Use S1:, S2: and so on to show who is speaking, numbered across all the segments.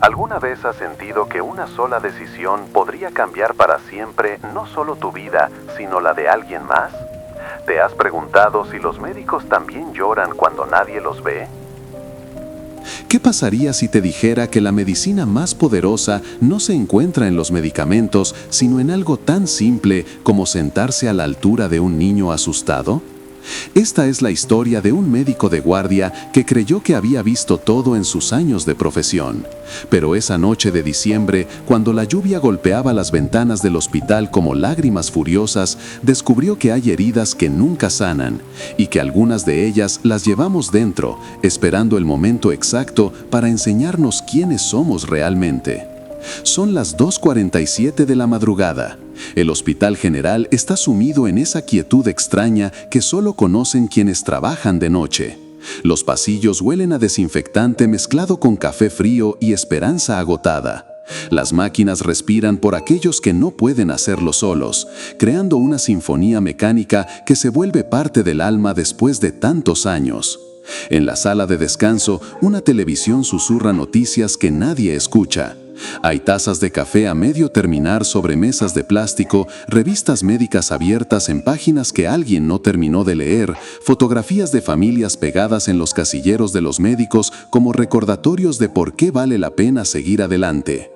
S1: ¿Alguna vez has sentido que una sola decisión podría cambiar para siempre no solo tu vida, sino la de alguien más? ¿Te has preguntado si los médicos también lloran cuando nadie los ve?
S2: ¿Qué pasaría si te dijera que la medicina más poderosa no se encuentra en los medicamentos, sino en algo tan simple como sentarse a la altura de un niño asustado? Esta es la historia de un médico de guardia que creyó que había visto todo en sus años de profesión. Pero esa noche de diciembre, cuando la lluvia golpeaba las ventanas del hospital como lágrimas furiosas, descubrió que hay heridas que nunca sanan y que algunas de ellas las llevamos dentro, esperando el momento exacto para enseñarnos quiénes somos realmente. Son las 2:47 de la madrugada. El Hospital General está sumido en esa quietud extraña que solo conocen quienes trabajan de noche. Los pasillos huelen a desinfectante mezclado con café frío y esperanza agotada. Las máquinas respiran por aquellos que no pueden hacerlo solos, creando una sinfonía mecánica que se vuelve parte del alma después de tantos años. En la sala de descanso, una televisión susurra noticias que nadie escucha. Hay tazas de café a medio terminar sobre mesas de plástico, revistas médicas abiertas en páginas que alguien no terminó de leer, fotografías de familias pegadas en los casilleros de los médicos como recordatorios de por qué vale la pena seguir adelante.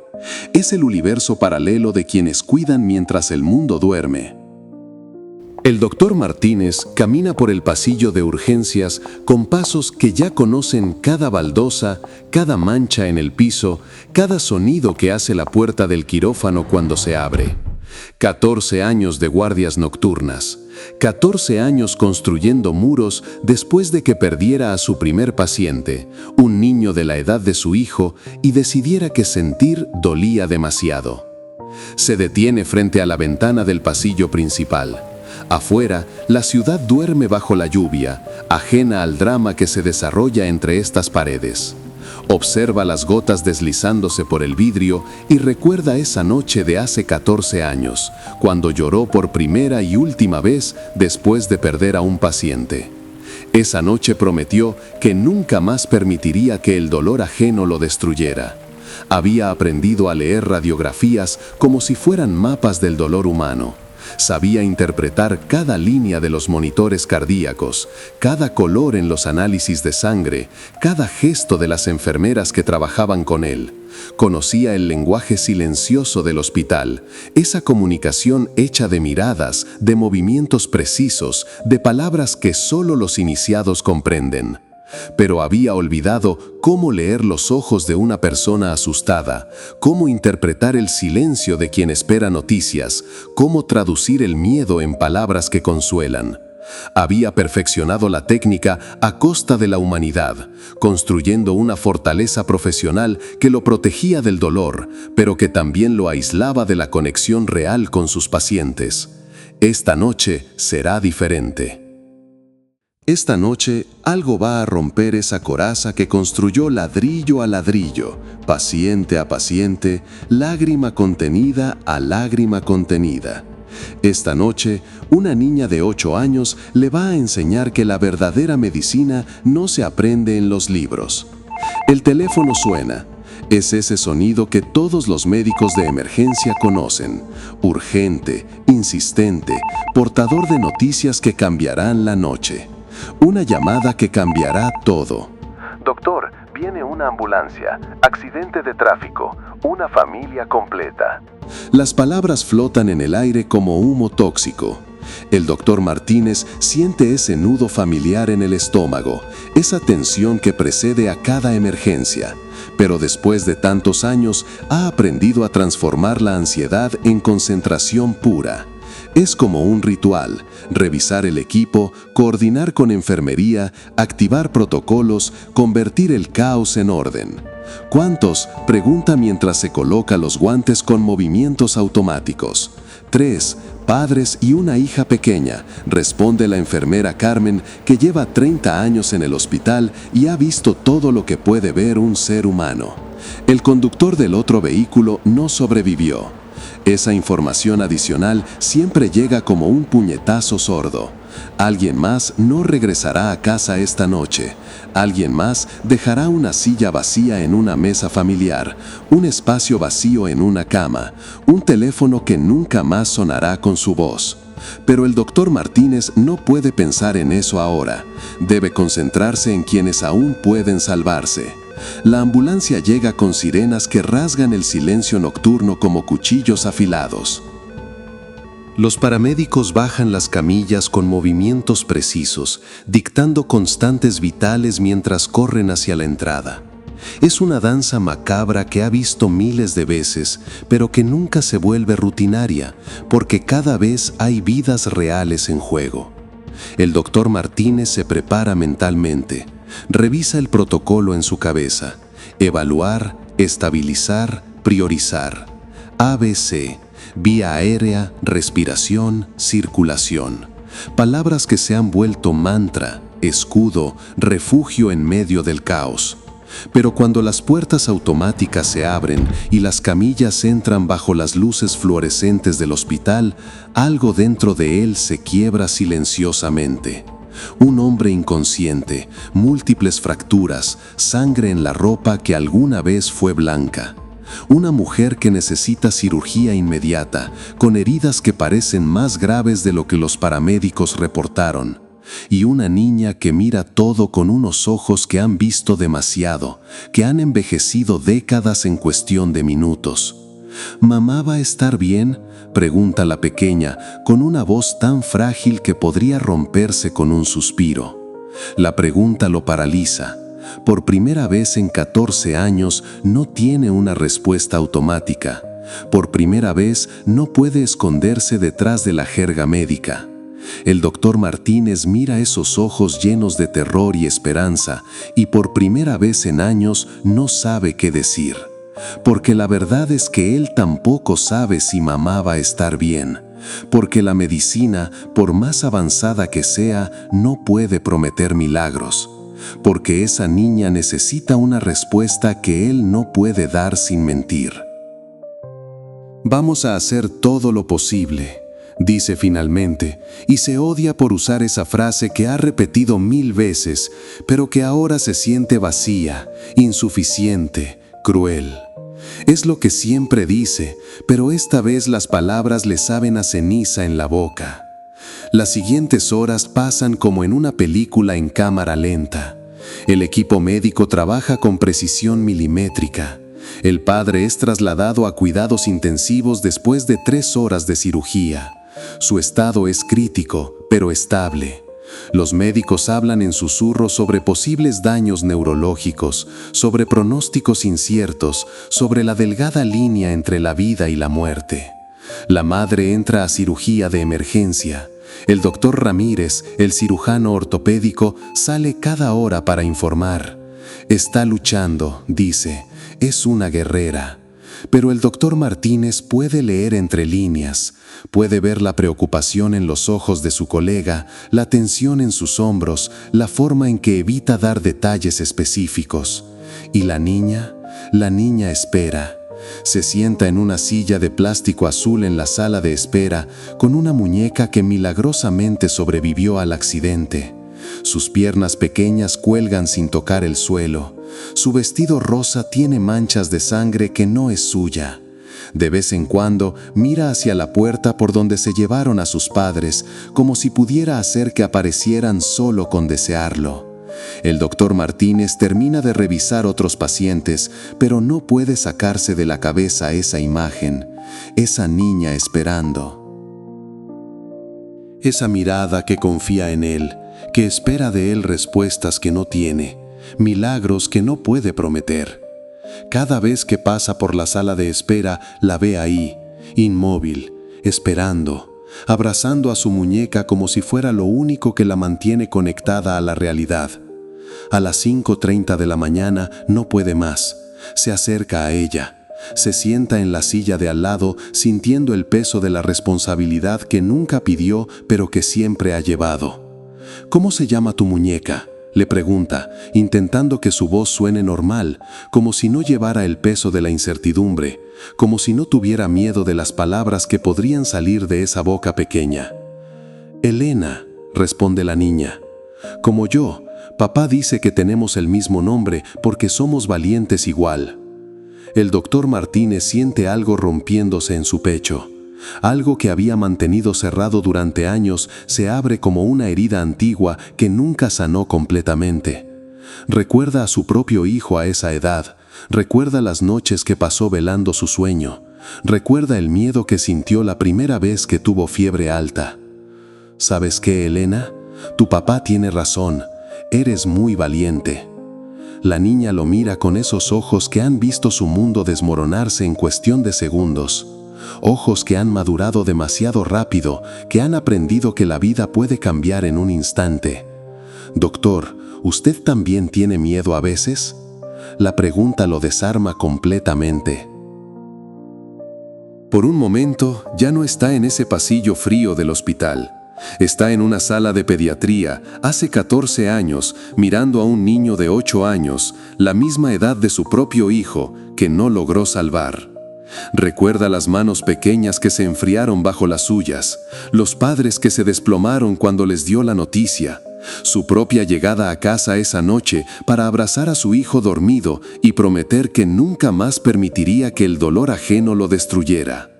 S2: Es el universo paralelo de quienes cuidan mientras el mundo duerme. El doctor Martínez camina por el pasillo de urgencias con pasos que ya conocen cada baldosa, cada mancha en el piso, cada sonido que hace la puerta del quirófano cuando se abre. 14 años de guardias nocturnas, 14 años construyendo muros después de que perdiera a su primer paciente, un niño de la edad de su hijo, y decidiera que sentir dolía demasiado. Se detiene frente a la ventana del pasillo principal. Afuera, la ciudad duerme bajo la lluvia, ajena al drama que se desarrolla entre estas paredes. Observa las gotas deslizándose por el vidrio y recuerda esa noche de hace 14 años, cuando lloró por primera y última vez después de perder a un paciente. Esa noche prometió que nunca más permitiría que el dolor ajeno lo destruyera. Había aprendido a leer radiografías como si fueran mapas del dolor humano. Sabía interpretar cada línea de los monitores cardíacos, cada color en los análisis de sangre, cada gesto de las enfermeras que trabajaban con él. Conocía el lenguaje silencioso del hospital, esa comunicación hecha de miradas, de movimientos precisos, de palabras que solo los iniciados comprenden. Pero había olvidado cómo leer los ojos de una persona asustada, cómo interpretar el silencio de quien espera noticias, cómo traducir el miedo en palabras que consuelan. Había perfeccionado la técnica a costa de la humanidad, construyendo una fortaleza profesional que lo protegía del dolor, pero que también lo aislaba de la conexión real con sus pacientes. Esta noche será diferente. Esta noche algo va a romper esa coraza que construyó ladrillo a ladrillo, paciente a paciente, lágrima contenida a lágrima contenida. Esta noche, una niña de 8 años le va a enseñar que la verdadera medicina no se aprende en los libros. El teléfono suena. Es ese sonido que todos los médicos de emergencia conocen. Urgente, insistente, portador de noticias que cambiarán la noche. Una llamada que cambiará todo.
S1: Doctor, viene una ambulancia, accidente de tráfico, una familia completa.
S2: Las palabras flotan en el aire como humo tóxico. El doctor Martínez siente ese nudo familiar en el estómago, esa tensión que precede a cada emergencia. Pero después de tantos años, ha aprendido a transformar la ansiedad en concentración pura. Es como un ritual, revisar el equipo, coordinar con enfermería, activar protocolos, convertir el caos en orden. ¿Cuántos?, pregunta mientras se coloca los guantes con movimientos automáticos. 3, padres y una hija pequeña, responde la enfermera Carmen, que lleva 30 años en el hospital y ha visto todo lo que puede ver un ser humano. El conductor del otro vehículo no sobrevivió. Esa información adicional siempre llega como un puñetazo sordo. Alguien más no regresará a casa esta noche. Alguien más dejará una silla vacía en una mesa familiar, un espacio vacío en una cama, un teléfono que nunca más sonará con su voz. Pero el doctor Martínez no puede pensar en eso ahora. Debe concentrarse en quienes aún pueden salvarse. La ambulancia llega con sirenas que rasgan el silencio nocturno como cuchillos afilados. Los paramédicos bajan las camillas con movimientos precisos, dictando constantes vitales mientras corren hacia la entrada. Es una danza macabra que ha visto miles de veces, pero que nunca se vuelve rutinaria, porque cada vez hay vidas reales en juego. El doctor Martínez se prepara mentalmente, revisa el protocolo en su cabeza: evaluar, estabilizar, priorizar. ABC. Vía aérea, respiración, circulación. Palabras que se han vuelto mantra, escudo, refugio en medio del caos. Pero cuando las puertas automáticas se abren y las camillas entran bajo las luces fluorescentes del hospital, algo dentro de él se quiebra silenciosamente. Un hombre inconsciente, múltiples fracturas, sangre en la ropa que alguna vez fue blanca. Una mujer que necesita cirugía inmediata, con heridas que parecen más graves de lo que los paramédicos reportaron. Y una niña que mira todo con unos ojos que han visto demasiado, que han envejecido décadas en cuestión de minutos. ¿Mamá va a estar bien?, pregunta la pequeña, con una voz tan frágil que podría romperse con un suspiro. La pregunta lo paraliza. Por primera vez en 14 años no tiene una respuesta automática. Por primera vez no puede esconderse detrás de la jerga médica. El doctor Martínez mira esos ojos llenos de terror y esperanza, y por primera vez en años no sabe qué decir. Porque la verdad es que él tampoco sabe si mamá va a estar bien. Porque la medicina, por más avanzada que sea, no puede prometer milagros. Porque esa niña necesita una respuesta que él no puede dar sin mentir. Vamos a hacer todo lo posible, dice finalmente, y se odia por usar esa frase que ha repetido 1000 veces, pero que ahora se siente vacía, insuficiente, cruel. Es lo que siempre dice, pero esta vez las palabras le saben a ceniza en la boca. Las siguientes horas pasan como en una película en cámara lenta. El equipo médico trabaja con precisión milimétrica. El padre es trasladado a cuidados intensivos después de 3 horas de cirugía. Su estado es crítico, pero estable. Los médicos hablan en susurros sobre posibles daños neurológicos, sobre pronósticos inciertos, sobre la delgada línea entre la vida y la muerte. La madre entra a cirugía de emergencia. El doctor Ramírez, el cirujano ortopédico, sale cada hora para informar. Está luchando, dice, es una guerrera. Pero el doctor Martínez puede leer entre líneas, puede ver la preocupación en los ojos de su colega, la tensión en sus hombros, la forma en que evita dar detalles específicos. ¿Y la niña? La niña espera. Se sienta en una silla de plástico azul en la sala de espera, con una muñeca que milagrosamente sobrevivió al accidente. Sus piernas pequeñas cuelgan sin tocar el suelo. Su vestido rosa tiene manchas de sangre que no es suya. De vez en cuando mira hacia la puerta por donde se llevaron a sus padres, como si pudiera hacer que aparecieran solo con desearlo. El doctor Martínez termina de revisar otros pacientes, pero no puede sacarse de la cabeza esa imagen, esa niña esperando. Esa mirada que confía en él, que espera de él respuestas que no tiene, milagros que no puede prometer. Cada vez que pasa por la sala de espera, la ve ahí, inmóvil, esperando, abrazando a su muñeca como si fuera lo único que la mantiene conectada a la realidad. A las 5:30 de la mañana no puede más. Se acerca a ella. Se sienta en la silla de al lado, sintiendo el peso de la responsabilidad que nunca pidió, pero que siempre ha llevado. ¿Cómo se llama tu muñeca?, Le pregunta, intentando que su voz suene normal, como si no llevara el peso de la incertidumbre, como si no tuviera miedo de las palabras que podrían salir de esa boca pequeña. «Elena», responde la niña. «Como yo, papá dice que tenemos el mismo nombre porque somos valientes igual». El doctor Martínez siente algo rompiéndose en su pecho. Algo que había mantenido cerrado durante años se abre como una herida antigua que nunca sanó completamente. Recuerda a su propio hijo a esa edad, recuerda las noches que pasó velando su sueño, recuerda el miedo que sintió la primera vez que tuvo fiebre alta. ¿Sabes qué, Elena? Tu papá tiene razón, eres muy valiente. La niña lo mira con esos ojos que han visto su mundo desmoronarse en cuestión de segundos. Ojos que han madurado demasiado rápido, que han aprendido que la vida puede cambiar en un instante. «Doctor, ¿usted también tiene miedo a veces?» La pregunta lo desarma completamente. Por un momento, ya no está en ese pasillo frío del hospital. Está en una sala de pediatría, hace 14 años, mirando a un niño de 8 años, la misma edad de su propio hijo, que no logró salvar. Recuerda las manos pequeñas que se enfriaron bajo las suyas, los padres que se desplomaron cuando les dio la noticia, su propia llegada a casa esa noche para abrazar a su hijo dormido y prometer que nunca más permitiría que el dolor ajeno lo destruyera.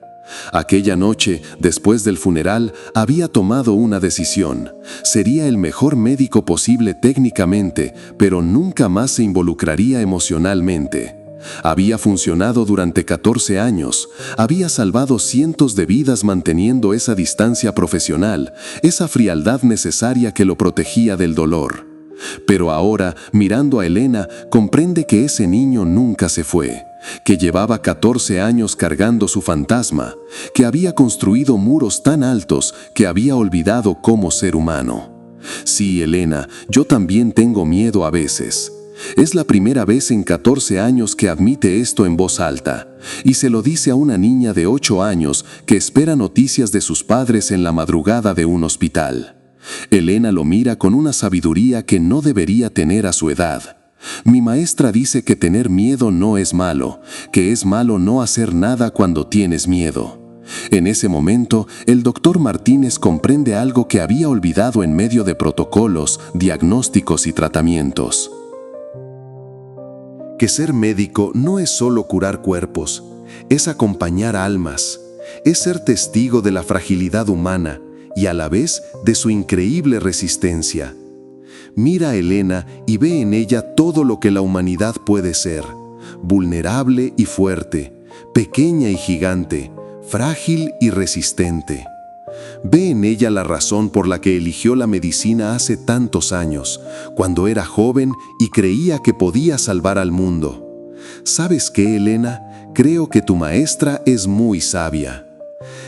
S2: Aquella noche, después del funeral, había tomado una decisión. Sería el mejor médico posible técnicamente, pero nunca más se involucraría emocionalmente. Había funcionado durante 14 años, había salvado cientos de vidas manteniendo esa distancia profesional, esa frialdad necesaria que lo protegía del dolor. Pero ahora, mirando a Elena, comprende que ese niño nunca se fue, que llevaba 14 años cargando su fantasma, que había construido muros tan altos que había olvidado cómo ser humano. Sí, Elena, yo también tengo miedo a veces. Es la primera vez en 14 años que admite esto en voz alta, y se lo dice a una niña de 8 años que espera noticias de sus padres en la madrugada de un hospital. Elena lo mira con una sabiduría que no debería tener a su edad. Mi maestra dice que tener miedo no es malo, que es malo no hacer nada cuando tienes miedo. En ese momento, el doctor Martínez comprende algo que había olvidado en medio de protocolos, diagnósticos y tratamientos. Que ser médico no es solo curar cuerpos, es acompañar almas, es ser testigo de la fragilidad humana y a la vez de su increíble resistencia. Mira a Elena y ve en ella todo lo que la humanidad puede ser, vulnerable y fuerte, pequeña y gigante, frágil y resistente. Ve en ella la razón por la que eligió la medicina hace tantos años, cuando era joven y creía que podía salvar al mundo. ¿Sabes qué, Elena? Creo que tu maestra es muy sabia.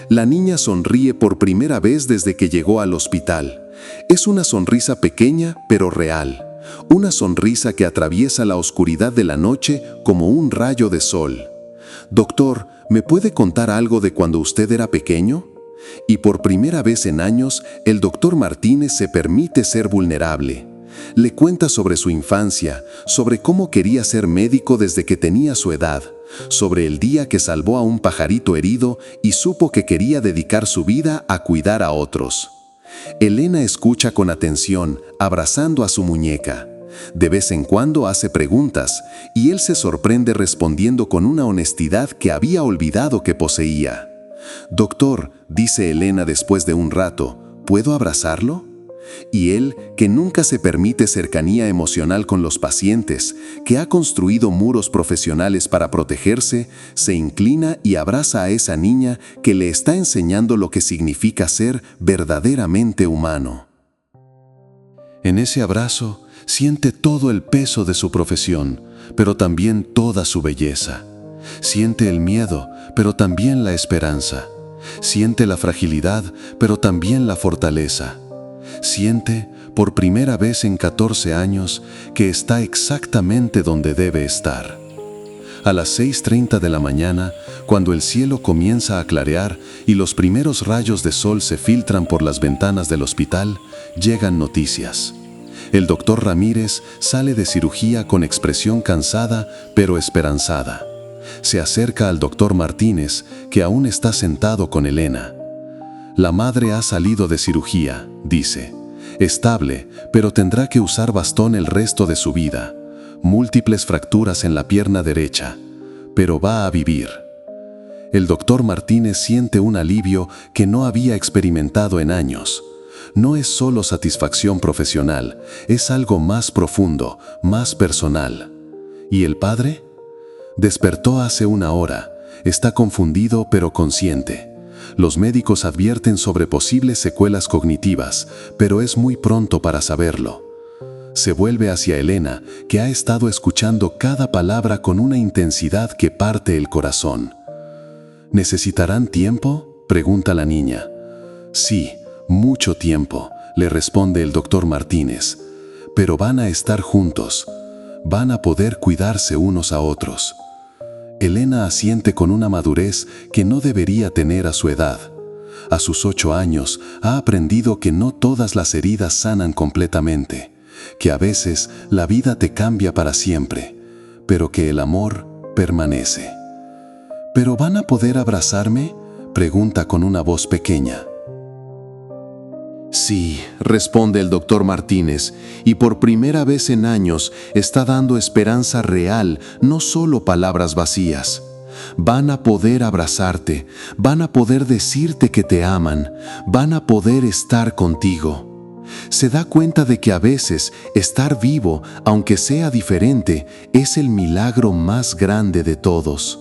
S2: La niña sonríe por primera vez desde que llegó al hospital. Es una sonrisa pequeña pero real, una sonrisa que atraviesa la oscuridad de la noche como un rayo de sol. «Doctor, ¿me puede contar algo de cuando usted era pequeño?» Y por primera vez en años, el doctor Martínez se permite ser vulnerable. Le cuenta sobre su infancia, sobre cómo quería ser médico desde que tenía su edad, sobre el día que salvó a un pajarito herido y supo que quería dedicar su vida a cuidar a otros. Elena escucha con atención, abrazando a su muñeca. De vez en cuando hace preguntas, y él se sorprende respondiendo con una honestidad que había olvidado que poseía. «Doctor», dice Elena después de un rato, «¿puedo abrazarlo?» Y él, que nunca se permite cercanía emocional con los pacientes, que ha construido muros profesionales para protegerse, se inclina y abraza a esa niña que le está enseñando lo que significa ser verdaderamente humano. En ese abrazo, siente todo el peso de su profesión, pero también toda su belleza. Siente el miedo, pero también la esperanza. Siente la fragilidad, pero también la fortaleza. Siente, por primera vez en 14 años, que está exactamente donde debe estar. A las 6:30 de la mañana, cuando el cielo comienza a clarear y los primeros rayos de sol se filtran por las ventanas del hospital, llegan noticias. El doctor Ramírez sale de cirugía con expresión cansada pero esperanzada. Se acerca al doctor Martínez, que aún está sentado con Elena. La madre ha salido de cirugía, dice. Estable, pero tendrá que usar bastón el resto de su vida. Múltiples fracturas en la pierna derecha, pero va a vivir. El doctor Martínez siente un alivio que no había experimentado en años. No es solo satisfacción profesional, es algo más profundo, más personal. ¿Y el padre? Despertó hace una hora. Está confundido pero consciente. Los médicos advierten sobre posibles secuelas cognitivas, pero es muy pronto para saberlo. Se vuelve hacia Elena, que ha estado escuchando cada palabra con una intensidad que parte el corazón. ¿Necesitarán tiempo?, pregunta la niña. Sí, mucho tiempo, le responde el doctor Martínez. Pero van a estar juntos. Van a poder cuidarse unos a otros. Elena asiente con una madurez que no debería tener a su edad. A sus 8 años ha aprendido que no todas las heridas sanan completamente, que a veces la vida te cambia para siempre, pero que el amor permanece. ¿Pero van a poder abrazarme?, pregunta con una voz pequeña. Sí, responde el doctor Martínez, y por primera vez en años está dando esperanza real, no solo palabras vacías. Van a poder abrazarte, van a poder decirte que te aman, van a poder estar contigo. Se da cuenta de que a veces estar vivo, aunque sea diferente, es el milagro más grande de todos.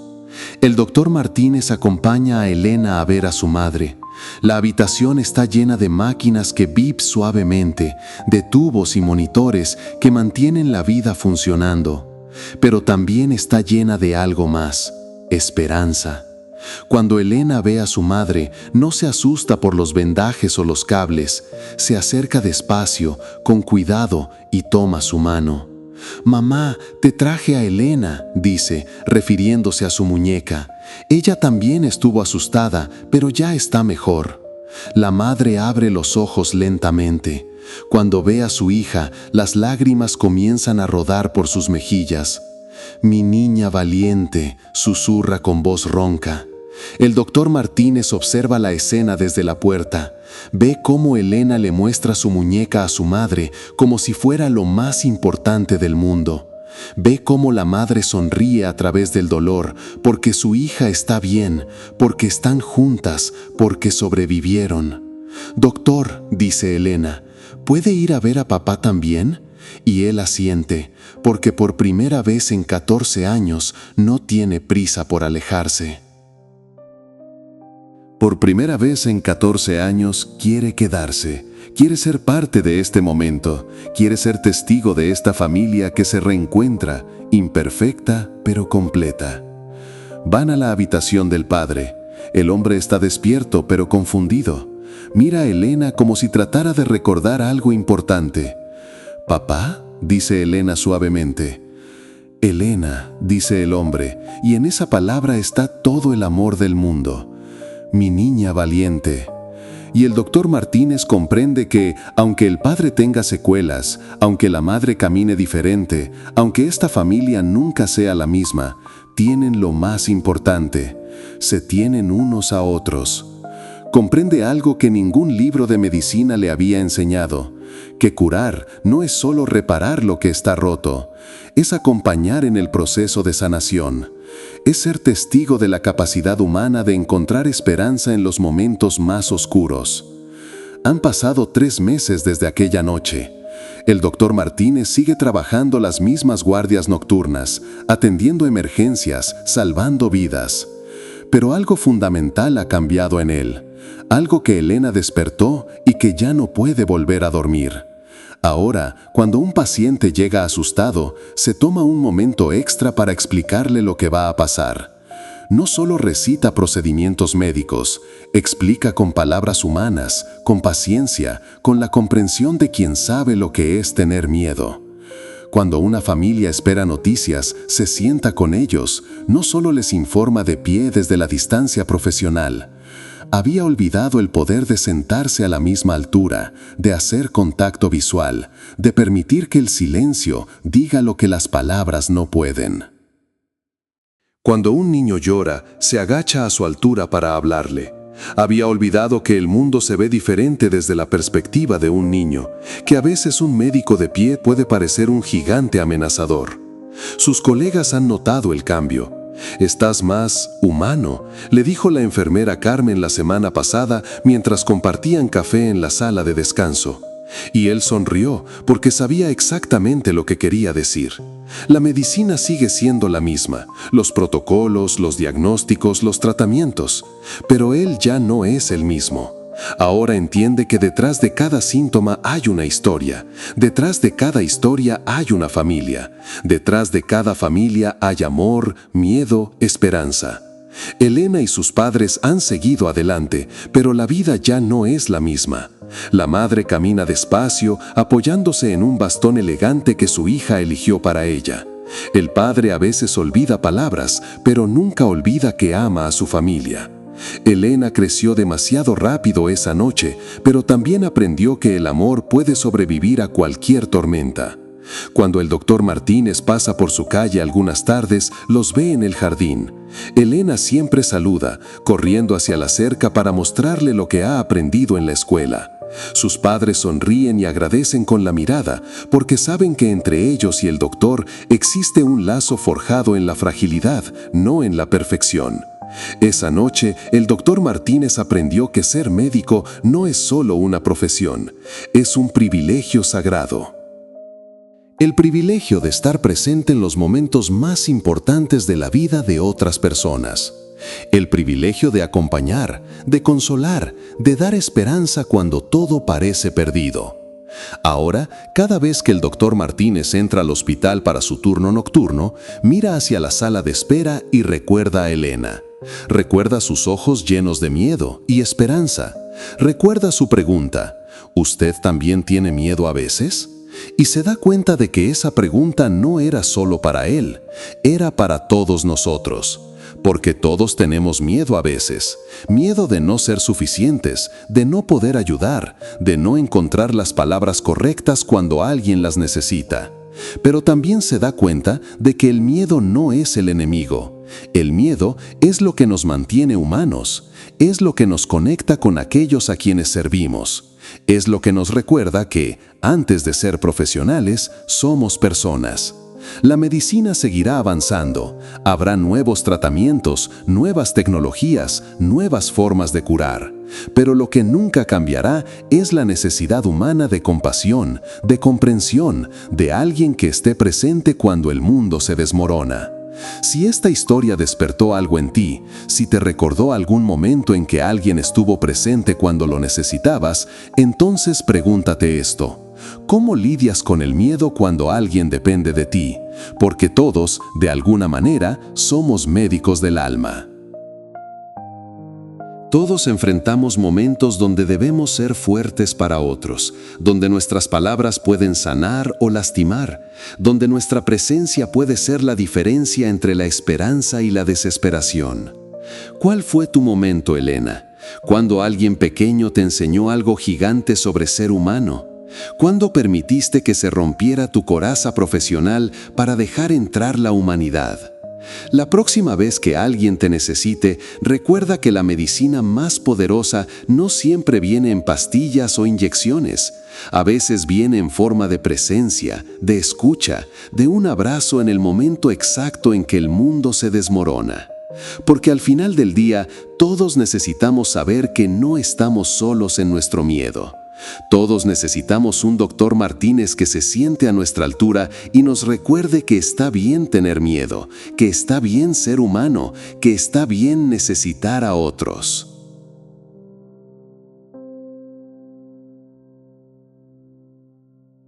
S2: El doctor Martínez acompaña a Elena a ver a su madre. La habitación está llena de máquinas que bip suavemente, de tubos y monitores que mantienen la vida funcionando. Pero también está llena de algo más: esperanza. Cuando Elena ve a su madre, no se asusta por los vendajes o los cables. Se acerca despacio, con cuidado, y toma su mano. «Mamá, te traje a Elena», dice, refiriéndose a su muñeca. Ella también estuvo asustada, pero ya está mejor. La madre abre los ojos lentamente. Cuando ve a su hija, las lágrimas comienzan a rodar por sus mejillas. «Mi niña valiente», susurra con voz ronca. El doctor Martínez observa la escena desde la puerta. Ve cómo Elena le muestra su muñeca a su madre como si fuera lo más importante del mundo. Ve cómo la madre sonríe a través del dolor, porque su hija está bien, porque están juntas, porque sobrevivieron. «Doctor», dice Elena, «¿puede ir a ver a papá también?». Y él asiente, porque por primera vez en 14 años no tiene prisa por alejarse. Por primera vez en 14 años quiere quedarse, quiere ser parte de este momento, quiere ser testigo de esta familia que se reencuentra, imperfecta pero completa. Van a la habitación del padre. El hombre está despierto pero confundido. Mira a Elena como si tratara de recordar algo importante. «¿Papá?», dice Elena suavemente. «Elena», dice el hombre, y en esa palabra está todo el amor del mundo. «Mi niña valiente». Y el doctor Martínez comprende que, aunque el padre tenga secuelas, aunque la madre camine diferente, aunque esta familia nunca sea la misma, tienen lo más importante: se tienen unos a otros. Comprende algo que ningún libro de medicina le había enseñado: que curar no es solo reparar lo que está roto, es acompañar en el proceso de sanación. Es ser testigo de la capacidad humana de encontrar esperanza en los momentos más oscuros. Han pasado 3 meses desde aquella noche. El doctor Martínez sigue trabajando las mismas guardias nocturnas, atendiendo emergencias, salvando vidas. Pero algo fundamental ha cambiado en él, algo que Elena despertó y que ya no puede volver a dormir. Ahora, cuando un paciente llega asustado, se toma un momento extra para explicarle lo que va a pasar. No solo recita procedimientos médicos, explica con palabras humanas, con paciencia, con la comprensión de quien sabe lo que es tener miedo. Cuando una familia espera noticias, se sienta con ellos, no solo les informa de pie desde la distancia profesional. Había olvidado el poder de sentarse a la misma altura, de hacer contacto visual, de permitir que el silencio diga lo que las palabras no pueden. Cuando un niño llora, se agacha a su altura para hablarle. Había olvidado que el mundo se ve diferente desde la perspectiva de un niño, que a veces un médico de pie puede parecer un gigante amenazador. Sus colegas han notado el cambio. «Estás más humano», le dijo la enfermera Carmen la semana pasada mientras compartían café en la sala de descanso. Y él sonrió porque sabía exactamente lo que quería decir. La medicina sigue siendo la misma, los protocolos, los diagnósticos, los tratamientos, pero él ya no es el mismo. Ahora entiende que detrás de cada síntoma hay una historia, detrás de cada historia hay una familia, detrás de cada familia hay amor, miedo, esperanza. Elena y sus padres han seguido adelante, pero la vida ya no es la misma. La madre camina despacio, apoyándose en un bastón elegante que su hija eligió para ella. El padre a veces olvida palabras, pero nunca olvida que ama a su familia. Elena creció demasiado rápido esa noche, pero también aprendió que el amor puede sobrevivir a cualquier tormenta. Cuando el doctor Martínez pasa por su calle algunas tardes, los ve en el jardín. Elena siempre saluda, corriendo hacia la cerca para mostrarle lo que ha aprendido en la escuela. Sus padres sonríen y agradecen con la mirada, porque saben que entre ellos y el doctor existe un lazo forjado en la fragilidad, no en la perfección. Esa noche, el doctor Martínez aprendió que ser médico no es solo una profesión, es un privilegio sagrado. El privilegio de estar presente en los momentos más importantes de la vida de otras personas. El privilegio de acompañar, de consolar, de dar esperanza cuando todo parece perdido. Ahora, cada vez que el doctor Martínez entra al hospital para su turno nocturno, mira hacia la sala de espera y recuerda a Elena. Recuerda sus ojos llenos de miedo y esperanza. Recuerda su pregunta: ¿usted también tiene miedo a veces? Y se da cuenta de que esa pregunta no era solo para él, era para todos nosotros. Porque todos tenemos miedo a veces, miedo de no ser suficientes, de no poder ayudar, de no encontrar las palabras correctas cuando alguien las necesita. Pero también se da cuenta de que el miedo no es el enemigo. El miedo es lo que nos mantiene humanos, es lo que nos conecta con aquellos a quienes servimos. Es lo que nos recuerda que, antes de ser profesionales, somos personas. La medicina seguirá avanzando. Habrá nuevos tratamientos, nuevas tecnologías, nuevas formas de curar. Pero lo que nunca cambiará es la necesidad humana de compasión, de comprensión, de alguien que esté presente cuando el mundo se desmorona. Si esta historia despertó algo en ti, si te recordó algún momento en que alguien estuvo presente cuando lo necesitabas, entonces pregúntate esto: ¿cómo lidias con el miedo cuando alguien depende de ti? Porque todos, de alguna manera, somos médicos del alma. Todos enfrentamos momentos donde debemos ser fuertes para otros, donde nuestras palabras pueden sanar o lastimar, donde nuestra presencia puede ser la diferencia entre la esperanza y la desesperación. ¿Cuál fue tu momento, Elena? ¿Cuándo alguien pequeño te enseñó algo gigante sobre ser humano? ¿Cuándo permitiste que se rompiera tu coraza profesional para dejar entrar la humanidad? La próxima vez que alguien te necesite, recuerda que la medicina más poderosa no siempre viene en pastillas o inyecciones. A veces viene en forma de presencia, de escucha, de un abrazo en el momento exacto en que el mundo se desmorona. Porque al final del día, todos necesitamos saber que no estamos solos en nuestro miedo. Todos necesitamos un doctor Martínez que se siente a nuestra altura y nos recuerde que está bien tener miedo, que está bien ser humano, que está bien necesitar a otros.